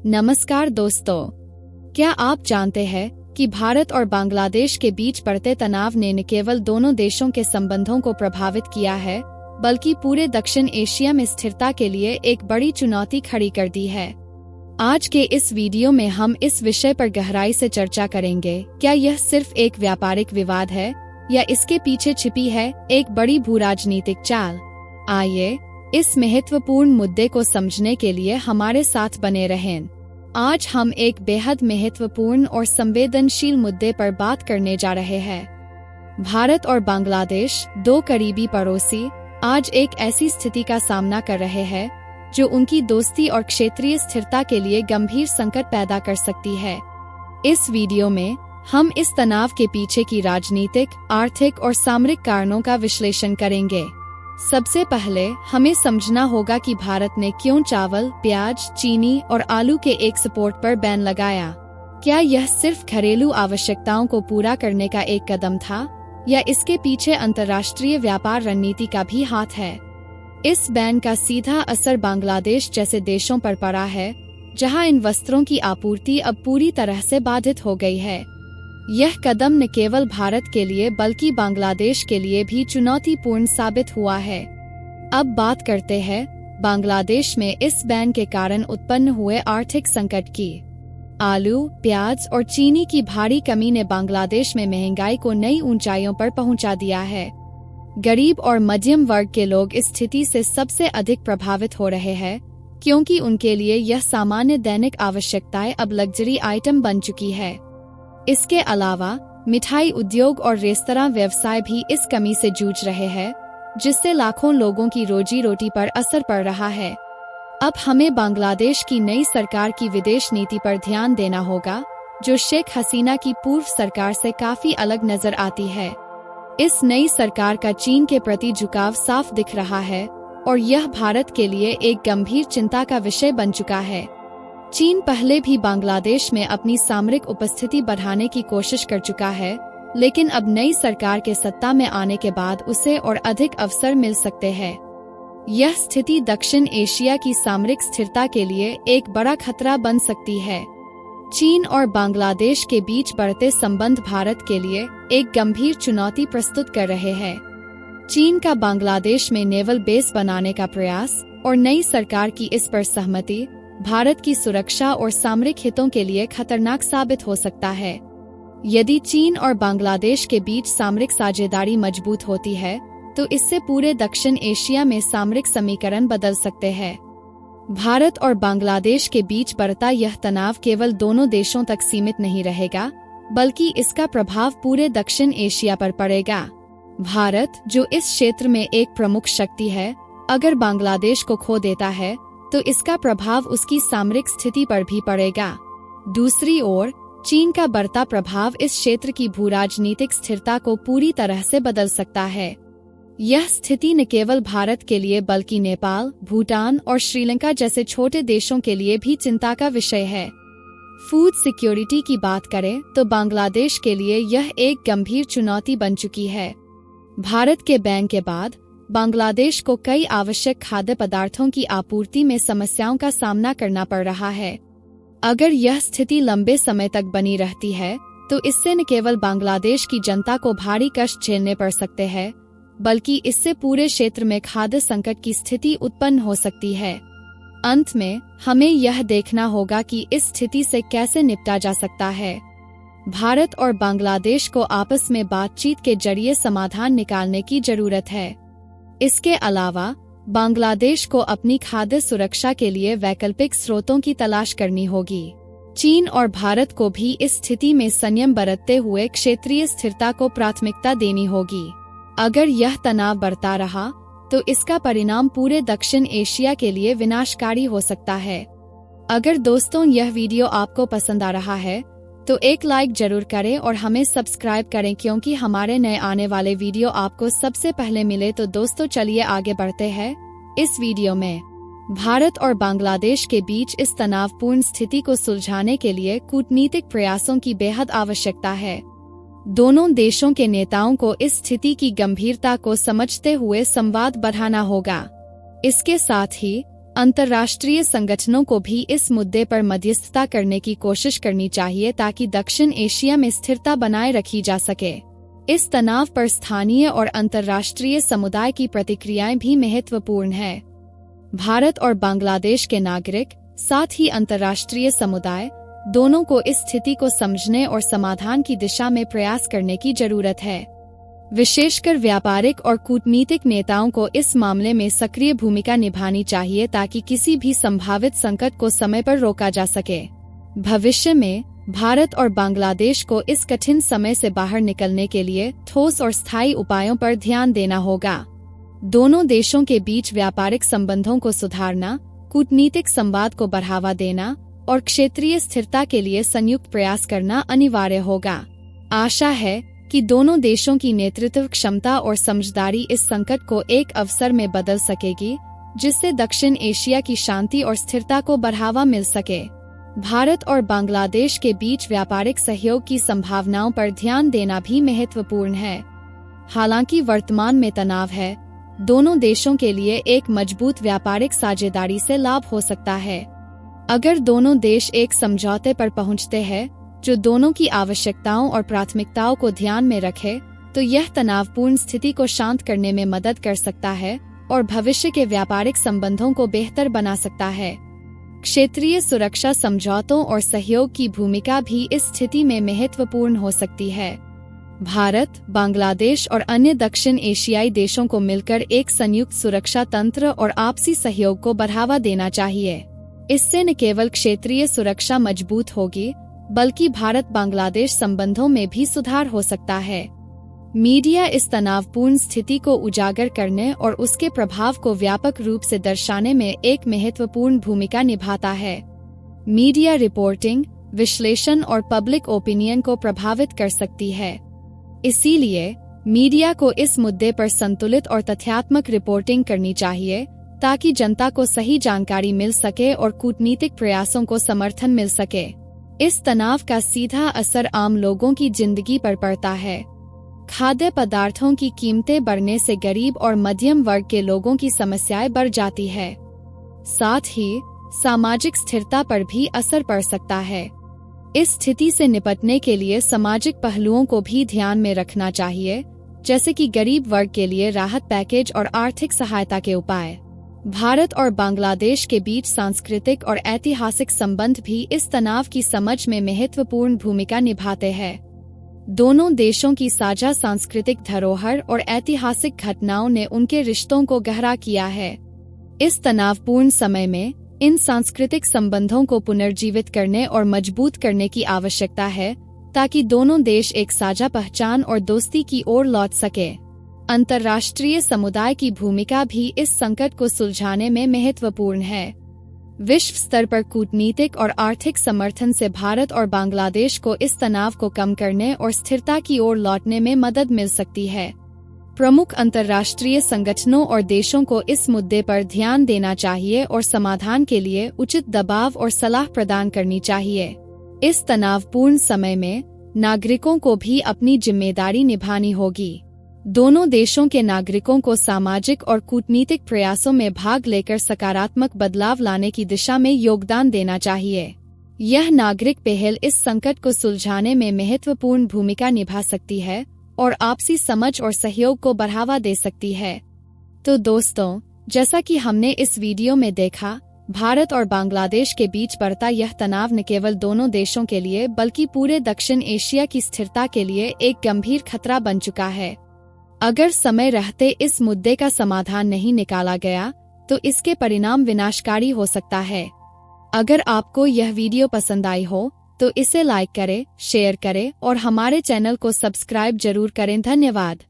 नमस्कार दोस्तों, क्या आप जानते हैं कि भारत और बांग्लादेश के बीच बढ़ते तनाव ने न केवल दोनों देशों के संबंधों को प्रभावित किया है, बल्कि पूरे दक्षिण एशिया में स्थिरता के लिए एक बड़ी चुनौती खड़ी कर दी है। आज के इस वीडियो में हम इस विषय पर गहराई से चर्चा करेंगे। क्या यह सिर्फ एक व्यापारिक विवाद है या इसके पीछे छिपी है एक बड़ी भूराजनीतिक चाल? आइए इस महत्वपूर्ण मुद्दे को समझने के लिए हमारे साथ बने रहें। आज हम एक बेहद महत्वपूर्ण और संवेदनशील मुद्दे पर बात करने जा रहे हैं। भारत और बांग्लादेश, दो करीबी पड़ोसी, आज एक ऐसी स्थिति का सामना कर रहे हैं जो उनकी दोस्ती और क्षेत्रीय स्थिरता के लिए गंभीर संकट पैदा कर सकती है। इस वीडियो में हम इस तनाव के पीछे की राजनीतिक, आर्थिक और सामरिक कारणों का विश्लेषण करेंगे। सबसे पहले हमें समझना होगा कि भारत ने क्यों चावल, प्याज, चीनी और आलू के एक्सपोर्ट पर बैन लगाया। क्या यह सिर्फ घरेलू आवश्यकताओं को पूरा करने का एक कदम था या इसके पीछे अंतर्राष्ट्रीय व्यापार रणनीति का भी हाथ है? इस बैन का सीधा असर बांग्लादेश जैसे देशों पर पड़ा है, जहां इन वस्त्रों की आपूर्ति अब पूरी तरह से बाधित हो गई है। यह कदम न केवल भारत के लिए बल्कि बांग्लादेश के लिए भी चुनौतीपूर्ण साबित हुआ है। अब बात करते हैं बांग्लादेश में इस बैन के कारण उत्पन्न हुए आर्थिक संकट की। आलू, प्याज और चीनी की भारी कमी ने बांग्लादेश में महंगाई को नई ऊंचाइयों पर पहुंचा दिया है। गरीब और मध्यम वर्ग के लोग इस स्थिति से सबसे अधिक प्रभावित हो रहे हैं, क्योंकि उनके लिए यह सामान्य दैनिक आवश्यकताएं अब लग्जरी आइटम बन चुकी है। इसके अलावा मिठाई उद्योग और रेस्तरां व्यवसाय भी इस कमी से जूझ रहे हैं, जिससे लाखों लोगों की रोजी रोटी पर असर पड़ रहा है। अब हमें बांग्लादेश की नई सरकार की विदेश नीति पर ध्यान देना होगा, जो शेख हसीना की पूर्व सरकार से काफी अलग नजर आती है। इस नई सरकार का चीन के प्रति झुकाव साफ दिख रहा है और यह भारत के लिए एक गंभीर चिंता का विषय बन चुका है। चीन पहले भी बांग्लादेश में अपनी सामरिक उपस्थिति बढ़ाने की कोशिश कर चुका है, लेकिन अब नई सरकार के सत्ता में आने के बाद उसे और अधिक अवसर मिल सकते हैं। यह स्थिति दक्षिण एशिया की सामरिक स्थिरता के लिए एक बड़ा खतरा बन सकती है। चीन और बांग्लादेश के बीच बढ़ते संबंध भारत के लिए एक गंभीर चुनौती प्रस्तुत कर रहे हैं। चीन का बांग्लादेश में नेवल बेस बनाने का प्रयास और नई सरकार की इस पर सहमति भारत की सुरक्षा और सामरिक हितों के लिए खतरनाक साबित हो सकता है। यदि चीन और बांग्लादेश के बीच सामरिक साझेदारी मजबूत होती है, तो इससे पूरे दक्षिण एशिया में सामरिक समीकरण बदल सकते हैं। भारत और बांग्लादेश के बीच बढ़ता यह तनाव केवल दोनों देशों तक सीमित नहीं रहेगा, बल्कि इसका प्रभाव पूरे दक्षिण एशिया पर पड़ेगा। भारत, जो इस क्षेत्र में एक प्रमुख शक्ति है, अगर बांग्लादेश को खो देता है तो इसका प्रभाव उसकी सामरिक स्थिति पर भी पड़ेगा। दूसरी ओर, चीन का बढ़ता प्रभाव इस क्षेत्र की भूराजनीतिक स्थिरता को पूरी तरह से बदल सकता है। यह स्थिति न केवल भारत के लिए बल्कि नेपाल, भूटान और श्रीलंका जैसे छोटे देशों के लिए भी चिंता का विषय है। फूड सिक्योरिटी की बात करें तो बांग्लादेश के लिए यह एक गंभीर चुनौती बन चुकी है। भारत के बैन के बाद बांग्लादेश को कई आवश्यक खाद्य पदार्थों की आपूर्ति में समस्याओं का सामना करना पड़ रहा है। अगर यह स्थिति लंबे समय तक बनी रहती है, तो इससे न केवल बांग्लादेश की जनता को भारी कष्ट झेलने पड़ सकते हैं, बल्कि इससे पूरे क्षेत्र में खाद्य संकट की स्थिति उत्पन्न हो सकती है। अंत में हमें यह देखना होगा कि इस स्थिति से कैसे निपटा जा सकता है। भारत और बांग्लादेश को आपस में बातचीत के जरिए समाधान निकालने की जरूरत है। इसके अलावा बांग्लादेश को अपनी खाद्य सुरक्षा के लिए वैकल्पिक स्रोतों की तलाश करनी होगी। चीन और भारत को भी इस स्थिति में संयम बरतते हुए क्षेत्रीय स्थिरता को प्राथमिकता देनी होगी। अगर यह तनाव बढ़ता रहा तो इसका परिणाम पूरे दक्षिण एशिया के लिए विनाशकारी हो सकता है। अगर दोस्तों यह वीडियो आपको पसंद आ रहा है तो एक लाइक जरूर करें और हमें सब्सक्राइब करें, क्योंकि हमारे नए आने वाले वीडियो आपको सबसे पहले मिले। तो दोस्तों चलिए आगे बढ़ते हैं। इस वीडियो में भारत और बांग्लादेश के बीच इस तनावपूर्ण स्थिति को सुलझाने के लिए कूटनीतिक प्रयासों की बेहद आवश्यकता है। दोनों देशों के नेताओं को इस स्थिति की गंभीरता को समझते हुए संवाद बढ़ाना होगा। इसके साथ ही अंतर्राष्ट्रीय संगठनों को भी इस मुद्दे पर मध्यस्थता करने की कोशिश करनी चाहिए ताकि दक्षिण एशिया में स्थिरता बनाए रखी जा सके। इस तनाव पर स्थानीय और अंतर्राष्ट्रीय समुदाय की प्रतिक्रियाएं भी महत्वपूर्ण है। भारत और बांग्लादेश के नागरिक, साथ ही अंतर्राष्ट्रीय समुदाय, दोनों को इस स्थिति को समझने और समाधान की दिशा में प्रयास करने की जरूरत है। विशेषकर व्यापारिक और कूटनीतिक नेताओं को इस मामले में सक्रिय भूमिका निभानी चाहिए ताकि किसी भी संभावित संकट को समय पर रोका जा सके। भविष्य में भारत और बांग्लादेश को इस कठिन समय से बाहर निकलने के लिए ठोस और स्थायी उपायों पर ध्यान देना होगा। दोनों देशों के बीच व्यापारिक संबंधों को सुधारना, कूटनीतिक संवाद को बढ़ावा देना और क्षेत्रीय स्थिरता के लिए संयुक्त प्रयास करना अनिवार्य होगा। आशा है कि दोनों देशों की नेतृत्व क्षमता और समझदारी इस संकट को एक अवसर में बदल सकेगी, जिससे दक्षिण एशिया की शांति और स्थिरता को बढ़ावा मिल सके। भारत और बांग्लादेश के बीच व्यापारिक सहयोग की संभावनाओं पर ध्यान देना भी महत्वपूर्ण है। हालांकि वर्तमान में तनाव है, दोनों देशों के लिए एक मजबूत व्यापारिक साझेदारी से लाभ हो सकता है। अगर दोनों देश एक समझौते पर पहुंचते हैं जो दोनों की आवश्यकताओं और प्राथमिकताओं को ध्यान में रखे, तो यह तनावपूर्ण स्थिति को शांत करने में मदद कर सकता है और भविष्य के व्यापारिक संबंधों को बेहतर बना सकता है। क्षेत्रीय सुरक्षा समझौतों और सहयोग की भूमिका भी इस स्थिति में महत्वपूर्ण हो सकती है। भारत, बांग्लादेश और अन्य दक्षिण एशियाई देशों को मिलकर एक संयुक्त सुरक्षा तंत्र और आपसी सहयोग को बढ़ावा देना चाहिए। इससे न केवल क्षेत्रीय सुरक्षा मजबूत होगी, बल्कि भारत बांग्लादेश संबंधों में भी सुधार हो सकता है। मीडिया इस तनावपूर्ण स्थिति को उजागर करने और उसके प्रभाव को व्यापक रूप से दर्शाने में एक महत्वपूर्ण भूमिका निभाता है। मीडिया रिपोर्टिंग, विश्लेषण और पब्लिक ओपिनियन को प्रभावित कर सकती है। इसीलिए मीडिया को इस मुद्दे पर संतुलित और तथ्यात्मक रिपोर्टिंग करनी चाहिए ताकि जनता को सही जानकारी मिल सके और कूटनीतिक प्रयासों को समर्थन मिल सके। इस तनाव का सीधा असर आम लोगों की जिंदगी पर पड़ता है। खाद्य पदार्थों की कीमतें बढ़ने से गरीब और मध्यम वर्ग के लोगों की समस्याएं बढ़ जाती है। साथ ही सामाजिक स्थिरता पर भी असर पड़ सकता है। इस स्थिति से निपटने के लिए सामाजिक पहलुओं को भी ध्यान में रखना चाहिए, जैसे कि गरीब वर्ग के लिए राहत पैकेज और आर्थिक सहायता के उपाय। भारत और बांग्लादेश के बीच सांस्कृतिक और ऐतिहासिक संबंध भी इस तनाव की समझ में महत्वपूर्ण भूमिका निभाते हैं। दोनों देशों की साझा सांस्कृतिक धरोहर और ऐतिहासिक घटनाओं ने उनके रिश्तों को गहरा किया है। इस तनावपूर्ण समय में इन सांस्कृतिक संबंधों को पुनर्जीवित करने और मजबूत करने की आवश्यकता है ताकि दोनों देश एक साझा पहचान और दोस्ती की ओर लौट सके। अंतर्राष्ट्रीय समुदाय की भूमिका भी इस संकट को सुलझाने में महत्वपूर्ण है। विश्व स्तर पर कूटनीतिक और आर्थिक समर्थन से भारत और बांग्लादेश को इस तनाव को कम करने और स्थिरता की ओर लौटने में मदद मिल सकती है। प्रमुख अंतर्राष्ट्रीय संगठनों और देशों को इस मुद्दे पर ध्यान देना चाहिए और समाधान के लिए उचित दबाव और सलाह प्रदान करनी चाहिए। इस तनावपूर्ण समय में नागरिकों को भी अपनी जिम्मेदारी निभानी होगी। दोनों देशों के नागरिकों को सामाजिक और कूटनीतिक प्रयासों में भाग लेकर सकारात्मक बदलाव लाने की दिशा में योगदान देना चाहिए। यह नागरिक पहल इस संकट को सुलझाने में महत्वपूर्ण भूमिका निभा सकती है और आपसी समझ और सहयोग को बढ़ावा दे सकती है। तो दोस्तों, जैसा कि हमने इस वीडियो में देखा, भारत और बांग्लादेश के बीच बढ़ता यह तनाव न केवल दोनों देशों के लिए बल्कि पूरे दक्षिण एशिया की स्थिरता के लिए एक गंभीर खतरा बन चुका है। अगर समय रहते इस मुद्दे का समाधान नहीं निकाला गया तो इसके परिणाम विनाशकारी हो सकता है। अगर आपको यह वीडियो पसंद आई हो तो इसे लाइक करें, शेयर करें और हमारे चैनल को सब्सक्राइब जरूर करें। धन्यवाद।